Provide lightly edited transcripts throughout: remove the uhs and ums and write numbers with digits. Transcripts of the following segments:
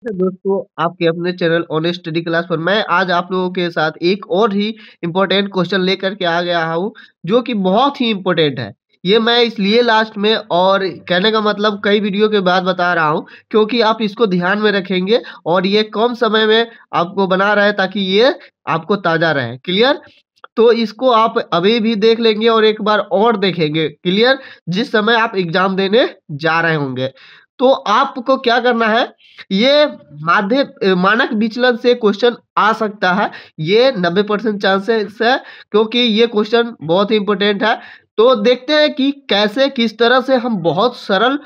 दोस्तों, आपके अपने चैनल ऑनेस्ट स्टडी क्लास पर मैं आज आप लोगों के साथ एक और ही इम्पोर्टेंट क्वेश्चन लेकर के आ गया हूँ, जो कि बहुत ही इम्पोर्टेंट है। ये मैं इसलिए लास्ट में और कहने का मतलब कई वीडियो के बाद बता रहा हूँ, क्योंकि आप इसको ध्यान में रखेंगे और ये कम समय में आपको बना रहे ताकि ये आपको ताज़ा रहे। क्लियर? तो इसको आप अभी भी देख लेंगे और एक बार और देखेंगे। क्लियर? जिस समय आप एग्जाम देने जा रहे होंगे, तो आपको क्या करना है, ये मानक विचलन से क्वेश्चन आ सकता है। ये 90% चांसेस है, क्योंकि ये क्वेश्चन बहुत ही इंपॉर्टेंट है। तो देखते हैं कि कैसे किस तरह से हम बहुत सरल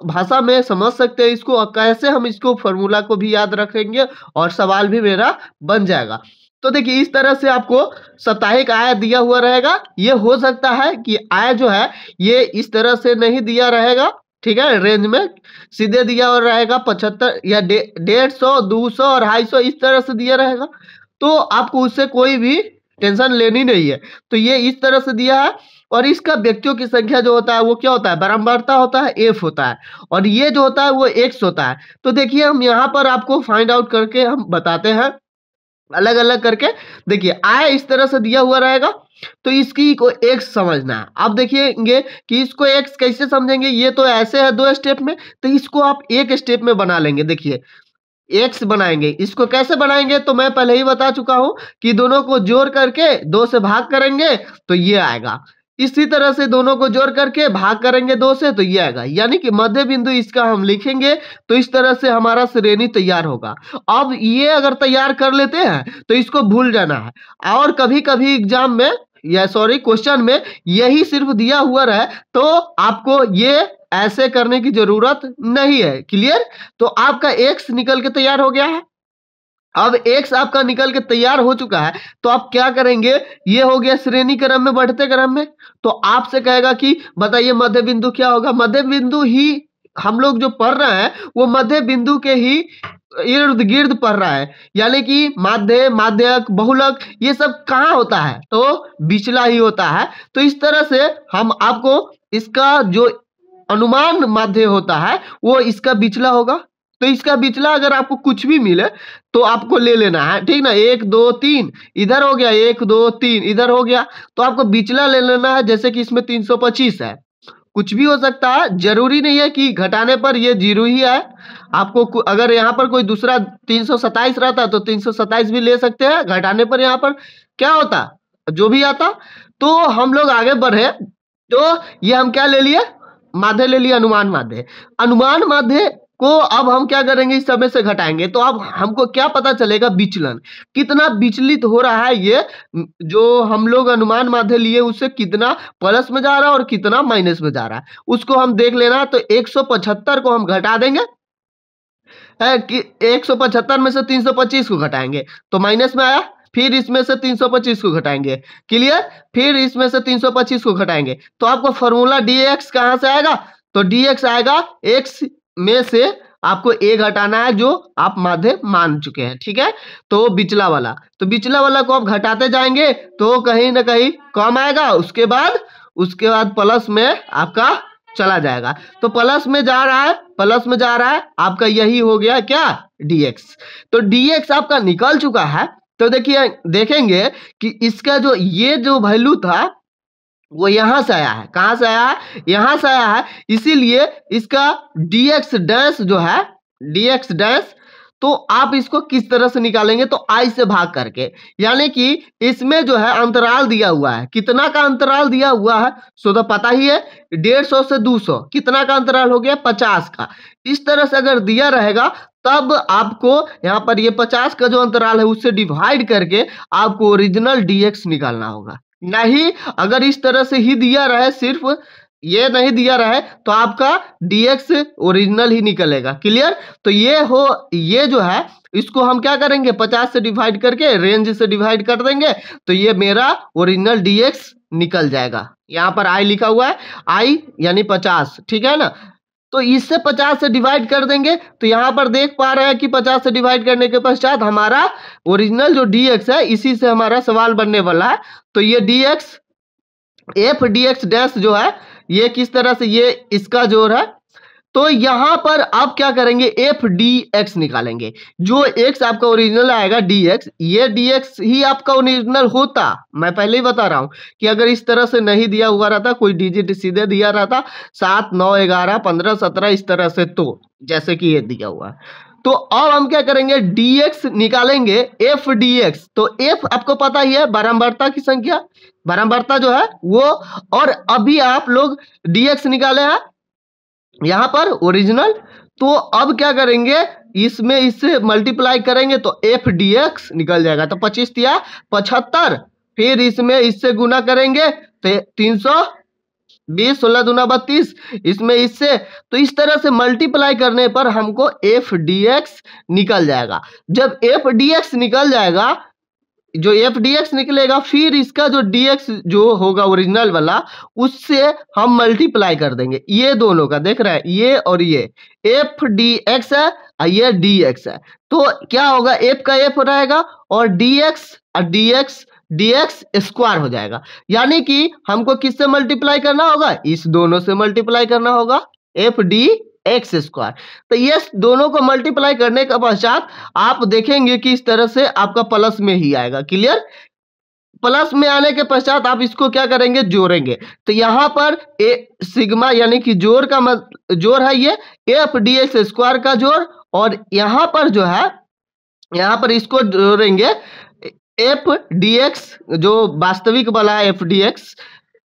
भाषा में समझ सकते हैं इसको, और कैसे हम इसको फॉर्मूला को भी याद रखेंगे और सवाल भी मेरा बन जाएगा। तो देखिए, इस तरह से आपको साप्ताहिक आय दिया हुआ रहेगा। ये हो सकता है कि आय जो है ये इस तरह से नहीं दिया रहेगा, ठीक है, रेंज में सीधे दिया हुआ रहेगा 75 या 150, 200 और 250 इस तरह से दिया रहेगा। तो आपको उससे कोई भी टेंशन लेनी नहीं है। तो ये इस तरह से दिया है, और इसका व्यक्तियों की संख्या जो होता है वो क्या होता है, बारंबारता होता है, एफ होता है, और ये जो होता है वो एक्स होता है। तो देखिए, हम यहाँ पर आपको फाइंड आउट करके हम बताते हैं अलग अलग करके। देखिए, आय इस तरह से दिया हुआ रहेगा, तो इसकी को एक्स समझना है। आप देखिएंगे कि इसको एक्स कैसे समझेंगे, ये तो ऐसे है 2 स्टेप में, तो इसको आप एक स्टेप में बना लेंगे। देखिए, एक्स बनाएंगे, इसको कैसे बनाएंगे तो मैं पहले ही बता चुका हूं कि दोनों को जोड़ करके 2 से भाग करेंगे तो ये आएगा। इसी तरह से दोनों को जोड़ करके भाग करेंगे 2 से तो ये आएगा, यानी कि मध्य बिंदु इसका हम लिखेंगे। तो इस तरह से हमारा श्रेणी तैयार होगा। अब ये अगर तैयार कर लेते हैं तो इसको भूल जाना है, और कभी कभी एग्जाम में या सॉरी क्वेश्चन में यही सिर्फ दिया हुआ रहे तो आपको ये ऐसे करने की जरूरत नहीं है। क्लियर? तो आपका एक्स निकल के तैयार हो गया है। अब एक्स आपका निकल के तैयार हो चुका है, तो आप क्या करेंगे, ये हो गया श्रेणी क्रम में, बढ़ते क्रम में। तो आपसे कहेगा कि बताइए मध्य बिंदु क्या होगा। मध्य बिंदु ही हम लोग जो पढ़ रहे हैं वो मध्य बिंदु के ही इर्द गिर्द पढ़ रहा है, यानी कि माध्य, माध्यक, बहुलक ये सब कहाँ होता है, तो बिचला ही होता है। तो इस तरह से हम आपको इसका जो अनुमान माध्य होता है वो इसका बिचला होगा। तो इसका बिचला अगर आपको कुछ भी मिले तो आपको ले लेना है, ठीक ना। 1 2 3 इधर हो गया, 1 2 3 इधर हो गया, तो आपको बिचला ले लेना है। जैसे कि इसमें 325 है, कुछ भी हो सकता है, जरूरी नहीं है कि घटाने पर ये 0 ही आए। आपको अगर यहाँ पर कोई दूसरा 327 रहता तो 327 भी ले सकते हैं, घटाने पर यहाँ पर क्या होता, जो भी आता। तो हम लोग आगे बढ़े, तो ये हम क्या ले लिए, माध्य ले लिया, अनुमान माध्य। अनुमान माध्य को अब हम क्या करेंगे, इस समय से घटाएंगे, तो अब हमको क्या पता चलेगा, विचलन कितना विचलित हो रहा है। ये जो हम लोग अनुमान माध्य लिए उससे कितना प्लस में जा रहा है और कितना माइनस में जा रहा है, उसको हम देख लेना। तो 175 को हम घटा देंगे, है कि 175 में से 325 को घटाएंगे तो माइनस में आया, फिर इसमें से 325 को घटाएंगे। क्लियर? फिर इसमें से 325 को घटाएंगे, तो आपको फॉर्मूला dx कहां से आएगा, तो dx आएगा x में से आपको a घटाना है, जो आप माध्य मान चुके हैं, ठीक है। तो बिचला वाला, तो बिचला वाला को आप घटाते जाएंगे तो कहीं ना कहीं कम आएगा, उसके बाद प्लस में आपका चला जाएगा। तो प्लस में जा रहा है, प्लस में जा रहा है, आपका यही हो गया क्या, dx। तो dx आपका निकल चुका है। तो देखिए, देखेंगे कि इसका जो ये जो वैल्यू था वो यहां से आया है, कहां से आया है, यहां से आया है। इसीलिए इसका dx डैश जो है, dx डैश, तो आप इसको किस तरह से निकालेंगे, तो i से भाग करके, यानी कि इसमें जो है अंतराल दिया हुआ है, कितना का अंतराल दिया हुआ है, सो तो पता ही है, 150 से 200 कितना का अंतराल हो गया, 50 का। इस तरह से अगर दिया रहेगा तब आपको यहाँ पर ये 50 का जो अंतराल है उससे डिवाइड करके आपको ओरिजिनल dx निकालना होगा। नहीं, अगर इस तरह से ही दिया रहे, सिर्फ ये नहीं दिया रहे, तो आपका dx ओरिजिनल ही निकलेगा। क्लियर? तो ये जो है इसको हम क्या करेंगे, 50 से डिवाइड करके रेंज से डिवाइड कर देंगे, तो ये मेरा ओरिजिनल dx निकल जाएगा। यहाँ पर i लिखा हुआ है, i यानी 50, ठीक है ना। तो इससे 50 से डिवाइड कर देंगे, तो यहाँ पर देख पा रहे हैं कि 50 से डिवाइड करने के पश्चात हमारा ओरिजिनल जो dx है, इसी से हमारा सवाल बनने वाला है। तो ये dx f dx डैश जो है, ये किस तरह से, ये इसका जोड़ है, तो यहाँ पर आप क्या करेंगे, एफ डी एक्स निकालेंगे। जो एक्स आपका ओरिजिनल आएगा डी एक्स, ये डी एक्स ही आपका ओरिजिनल होता। मैं पहले ही बता रहा हूं कि अगर इस तरह से नहीं दिया हुआ रहता, कोई डिजिट सीधे दिया रहता 7 9 11 15 17 इस तरह से, तो जैसे कि ये दिया हुआ है, तो अब हम क्या करेंगे, dx निकालेंगे एफ डी एक्स। तो f आपको पता ही है बारंबारता की संख्या, बारंबारता जो है वो, और अभी आप लोग dx निकाले हैं यहां पर ओरिजिनल। तो अब क्या करेंगे, इसमें इससे मल्टीप्लाई करेंगे तो एफ डी एक्स निकल जाएगा। तो 25 या 75, फिर इसमें इससे गुना करेंगे तो 320, 16 दूना 32, इसमें इससे, तो इस तरह से मल्टीप्लाई करने पर हमको एफ डी एक्स निकल जाएगा। जब एफ डी एक्स निकल जाएगा, जो एफ डी एक्स निकलेगा, फिर इसका जो डी एक्स जो होगा ओरिजिनल वाला, उससे हम मल्टीप्लाई कर देंगे ये दोनों का। देख रहे हैं, ये और ये एफ डी एक्स है और ये डी एक्स है। तो क्या होगा, एफ का एफ रहेगा और डी एक्स और डी एक्स स्क्वायर हो जाएगा। यानी कि हमको किससे मल्टीप्लाई करना होगा, इस दोनों से मल्टीप्लाई करना होगा, एफ डी एक्स स्क्वायर। तो ये दोनों को मल्टीप्लाई करने के पश्चात आप देखेंगे कि इस तरह से आपका प्लस में ही आएगा। क्लियर, प्लस में आने के पश्चात आप इसको क्या करेंगे, जोड़ेंगे। तो यहाँ पर ए सिग्मा यानी कि जोड़ का जोड़ है ये एफ डी एक्स स्क्वायर का जोड़, और यहाँ पर जो है, यहाँ पर इसको जोड़ेंगे एफ डी एक्स, जो वास्तविक वाला एफ डी एक्स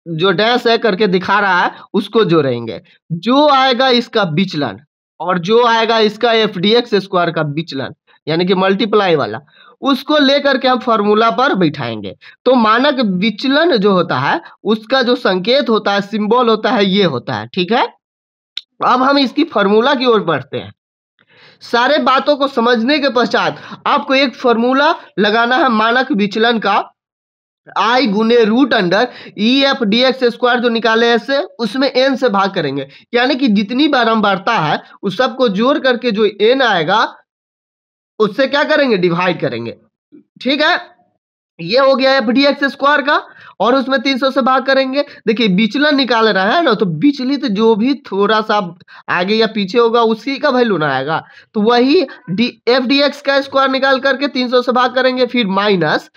जो डैश है करके दिखा रहा है, उसको जोड़ेंगे। जो आएगा इसका विचलन, और जो आएगा इसका एफ डी एक्स स्क्वायर का विचलन, यानी कि मल्टीप्लाई वाला, उसको लेकर के हम फॉर्मूला पर बैठाएंगे। तो मानक विचलन जो होता है, उसका जो संकेत होता है, सिंबल होता है, ये होता है। ठीक है, अब हम इसकी फॉर्मूला की ओर बढ़ते हैं। सारे बातों को समझने के पश्चात आपको एक फॉर्मूला लगाना है मानक विचलन का, आई गुने root under E F D X square जो निकाले ऐसे, उसमें एन से भाग करेंगे। यानी कि जितनी बारंबारता है उस सबको जोड़ करके जो एन आएगा उससे क्या करेंगे, डिवाइड करेंगे। ठीक है, ये हो गया एफ डी एक्स स्क्वायर का, और उसमें 300 से भाग करेंगे। देखिए विचलन निकाल रहा है ना, तो विचलित जो भी थोड़ा सा आगे या पीछे होगा उसी का वैल्यू ना आएगा। तो वही एफ डी एक्स का स्क्वायर निकाल करके 300 से भाग करेंगे, फिर माइनस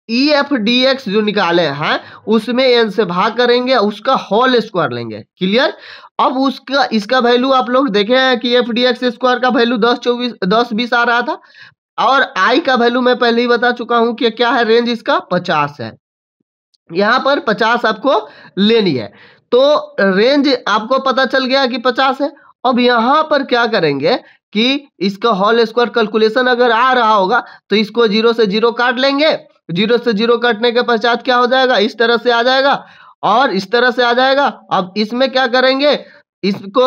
ई एफ डी एक्स जो निकाले हैं उसमें एन से भाग करेंगे, उसका होल स्क्वायर लेंगे। क्लियर, अब उसका इसका वैल्यू आप लोग देखे हैं कि एफ डी एक्स स्क्वायर का वैल्यू 10 20 आ रहा था, और आई का वैल्यू मैं पहले ही बता चुका हूं कि क्या है, रेंज इसका 50 है। यहां पर 50 आपको लेनी है, तो रेंज आपको पता चल गया कि 50 है। अब यहां पर क्या करेंगे कि इसका होल स्क्वायर कैलकुलेशन अगर आ रहा होगा तो इसको 0 से 0 काट लेंगे। 0 से 0 काटने के पश्चात क्या हो जाएगा, इस तरह से आ जाएगा और इस तरह से आ जाएगा। अब इसमें क्या करेंगे, इसको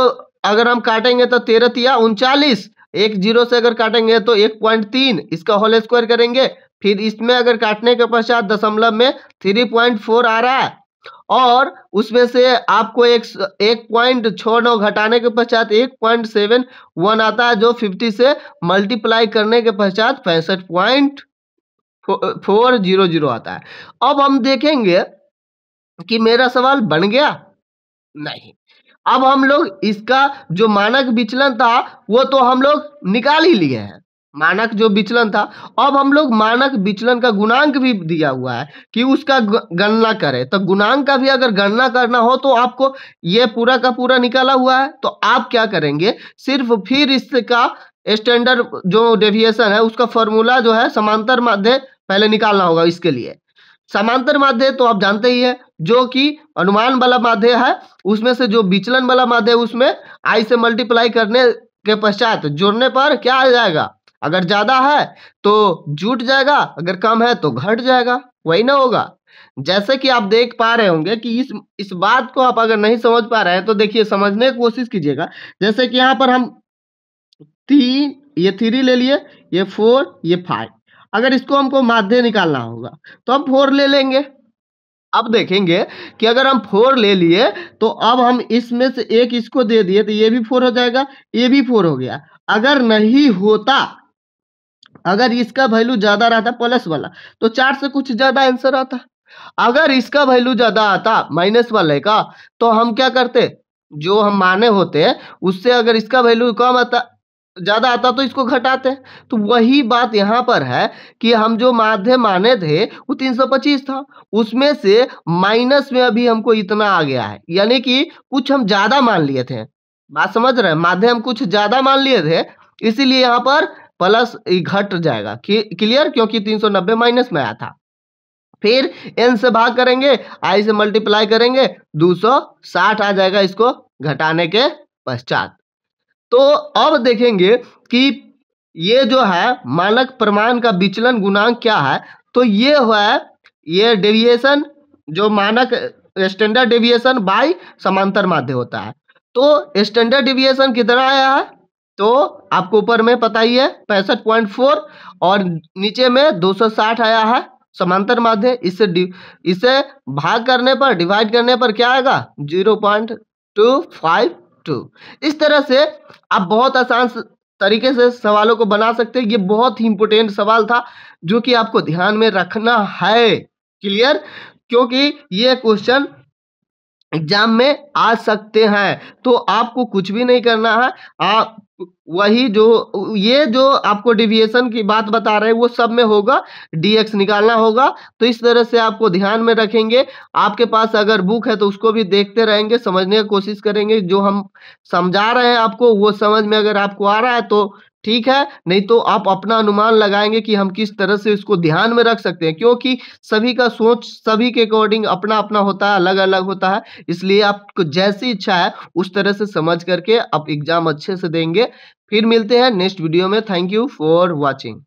अगर हम काटेंगे तो 13 तिया 39, एक 0 से अगर काटेंगे तो 1.3, इसका होल स्क्वायर करेंगे। फिर इसमें अगर काटने के पश्चात दशमलव में 3.4 आ रहा है, और उसमें से आपको 1.69 घटाने के पश्चात 1.71 आता है, जो 50 से मल्टीप्लाई करने के पश्चात 65.400 आता है। अब हम देखेंगे कि मेरा सवाल बन गया, नहीं। अब हम लोग इसका जो मानक विचलन था वो तो हम लोग निकाल ही लिए हैं, मानक जो विचलन था। अब हम लोग मानक विचलन का गुणांक भी दिया हुआ है कि उसका गणना करें। तो गुणांक का भी अगर गणना करना हो तो आपको ये पूरा का पूरा निकाला हुआ है, तो आप क्या करेंगे, सिर्फ फिर इसका स्टैंडर्ड जो डेविएशन है उसका फॉर्मूला जो है समांतर माध्य पहले निकालना होगा। इसके लिए समांतर माध्य तो आप जानते ही है, जो कि अनुमान वाला माध्य है, उसमें से जो विचलन वाला माध्य है उसमें आई से मल्टीप्लाई करने के पश्चात जोड़ने पर क्या आ जाएगा, अगर ज्यादा है तो जुट जाएगा, अगर कम है तो घट जाएगा, वही ना होगा। जैसे कि आप देख पा रहे होंगे कि इस बात को आप अगर नहीं समझ पा रहे हैं तो देखिए समझने की कोशिश कीजिएगा। जैसे कि यहाँ पर हम 3, ये 3 ले लिए, ये 4, ये 5, अगर इसको हमको माध्य निकालना होगा तो हम 4 ले लेंगे। अब देखेंगे कि अगर हम 4 ले लिए तो अब हम इसमें से एक इसको दे दिए तो ये भी 4 हो जाएगा, ये भी 4 हो गया। अगर नहीं होता, अगर इसका वैल्यू ज्यादा रहता प्लस वाला तो 4 से कुछ ज्यादा आंसर आता। अगर इसका वैल्यू ज्यादा आता माइनस वाले का तो हम क्या करते, जो हम माने होते हैं उससे अगर इसका वैल्यू कम आता ज़्यादा आता तो इसको घटाते हैं। तो वही बात यहाँ पर है कि हम जो माध्य माने थे वो 325 था, उसमें से माइनस में अभी हमको इतना आ गया है, यानी कि कुछ हम ज़्यादा मान लिए थे। बात समझ रहे हैं? माध्य हम कुछ ज़्यादा मान लिए थे, इसीलिए यहाँ पर प्लस घट जाएगा। क्लियर? क्योंकि 390 माइनस में आया था। फिर n से भाग करेंगे, i से मल्टीप्लाई करेंगे, 260 आ जाएगा इसको घटाने के पश्चात। तो अब देखेंगे कि ये जो है मानक प्रमाण का विचलन गुणांक क्या है। तो ये है ये डेविएशन, जो मानक स्टैंडर्ड डेविएशन बाय समांतर माध्य होता है। तो स्टैंडर्ड डेविएशन कितना आया है, तो आपको ऊपर में पता ही है 65.4 और नीचे में 260 आया है समांतर माध्य। इसे भाग करने पर, डिवाइड करने पर क्या आएगा 0.252। इस तरह से आप बहुत आसान तरीके से सवालों को बना सकते हैं। ये बहुत ही इंपॉर्टेंट सवाल था जो कि आपको ध्यान में रखना है। क्लियर? क्योंकि ये क्वेश्चन एग्जाम में आ सकते हैं, तो आपको कुछ भी नहीं करना है। आप वही जो ये जो आपको डेविएशन की बात बता रहे हैं वो सब में होगा, dx निकालना होगा। तो इस तरह से आपको ध्यान में रखेंगे। आपके पास अगर बुक है तो उसको भी देखते रहेंगे, समझने की कोशिश करेंगे। जो हम समझा रहे हैं आपको वो समझ में अगर आपको आ रहा है तो ठीक है, नहीं तो आप अपना अनुमान लगाएंगे कि हम किस तरह से इसको ध्यान में रख सकते हैं। क्योंकि सभी का सोच सभी के अकॉर्डिंग अपना अपना होता है, अलग अलग होता है। इसलिए आपको जैसी इच्छा है उस तरह से समझ करके आप एग्जाम अच्छे से देंगे। फिर मिलते हैं नेक्स्ट वीडियो में। Thank you for watching.